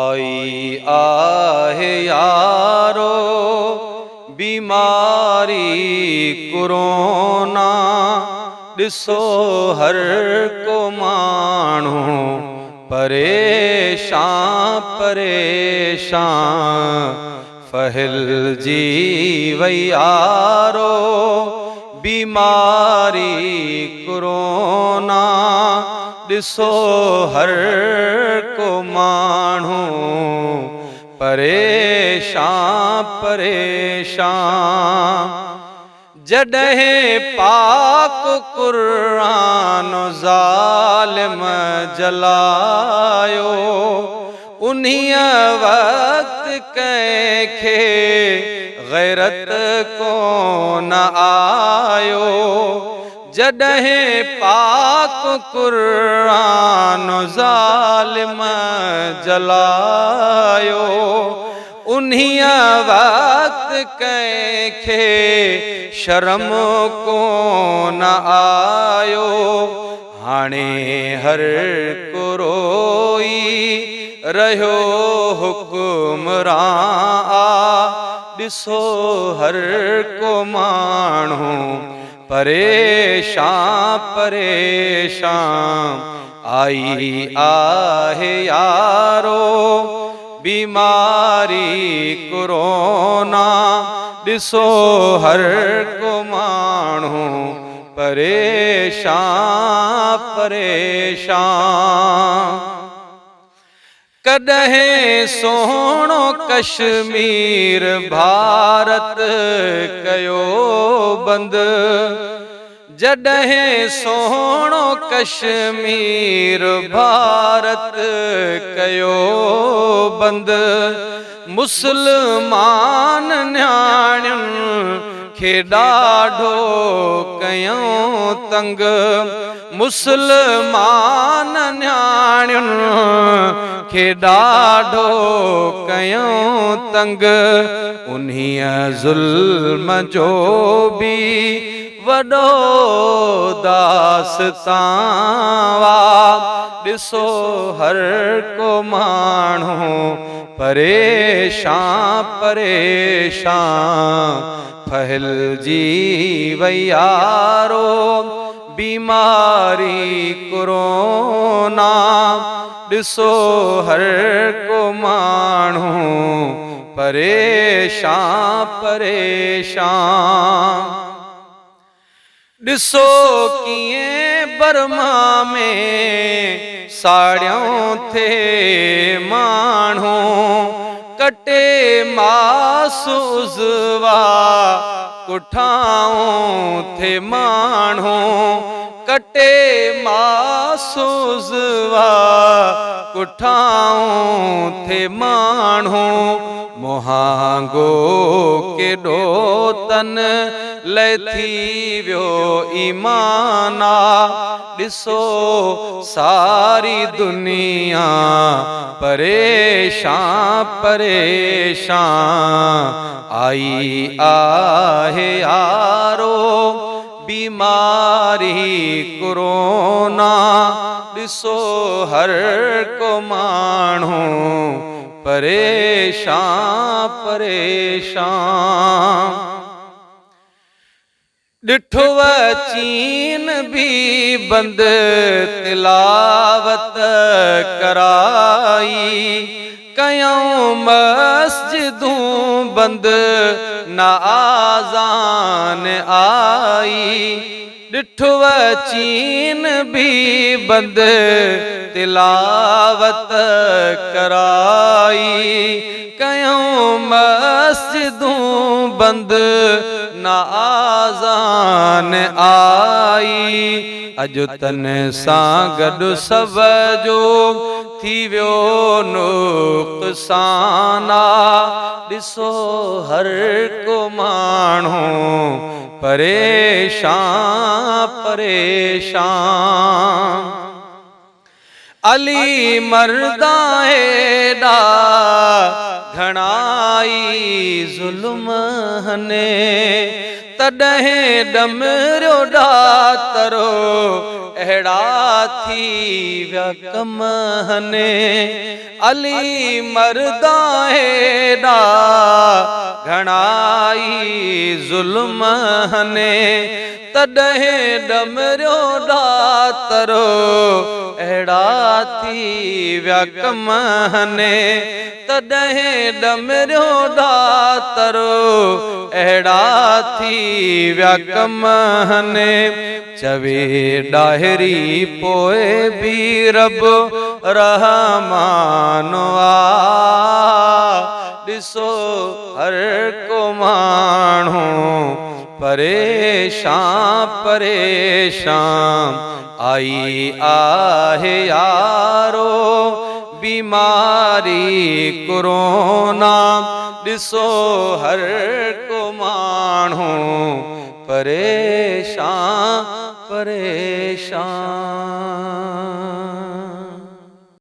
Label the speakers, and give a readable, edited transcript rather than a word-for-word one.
Speaker 1: आई आहे यारो बीमारी कोरोना, ॾिसो हर को माण्हू परेशान परेशान फहिलजी वई यारो बीमारी कोरोना, ॾिसो हर को माण्हू परेशान परेशान। जॾहिं पाक क़ुरान ज़ालिम जलायो, उन्हीअ वक़्त कंहिंखे गैरत कोन आयो। जॾहिं पाक क़ुरान ज़ालिम जलायो, उन्हीअ वक़्त कंहिंखे शर्म कोन आयो। हाणे हर को रोई रहियो हुक्मरान, ॾिसो हर को माण्हू परेशान परेशान। आई आहे यारो बीमारी कोरोना, ॾिसो हर को माण्हू परेशान परेशान। कॾहिं सोहणो कश्मीर भारत कयो बंदि, जॾहिं सोहणो कश्मीर भारत कयो बंदि, मुस्लमान न्याणियुनि खे ॾाढो कयूं तंग। मुस्लमान न्याणियुनि खे ॾाढो कयूं तंग। उन्हीअ ज़ुल्म जो बि वॾो दास्तां, ॾिसो हर को माण्हू परेशान परेशान फहिलजी वई यारो बीमारी कोरोना, ॾिसो हर को माण्हू परेशान परेशान। ॾिसो कीअं बर्मा में साड़ियूं थे माण्हू, कटे मास उज़वा कुठाऊं थे माण्हू, कटे मास उज़वा कुठाऊं थे माण्हू। मुहांगो केॾो तन लथी वियो ईमाना, ॾिसो सारी दुनिया परेशान परेशान। आई आहे यारो बीमारी कोरोना, ॾिसो हर को माण्हू परेशान परेशान। ॾिठो चीन भी बंदि तिलावत कराई, कयूं मस्जिदूं बंदि न आज़ान आई। ॾिठो चीन भी बंदि तिलावत कराई, कयूं मस्जिदूं बंदि न आज़ान आई। अॼु तन सां गॾु सब जो थी वियो नुक़साना, ॾिसो हर को माण्हू परेशान परेशान। अली मर्दा हेॾा घणाई ज़ुल्म हने, तॾहिं डमरियो ॾातरो अहिड़ा थी विया कम हने अली मर्दा हेॾा घणाई ज़ुल्म हने तॾहिं डमरियो ॾातरो अहिड़ा थी विया कम हने तॾहिं डमरियो ॾातरो अहिड़ा थी विया कम हने चवे ॾाहिरी पोइ बि रब रहमान ॾिसो हर को माण्हू परेशान परेशान आई आहे यारो बीमारी कोरोना ॾिसो हर को माण्हू परेशान परेशान।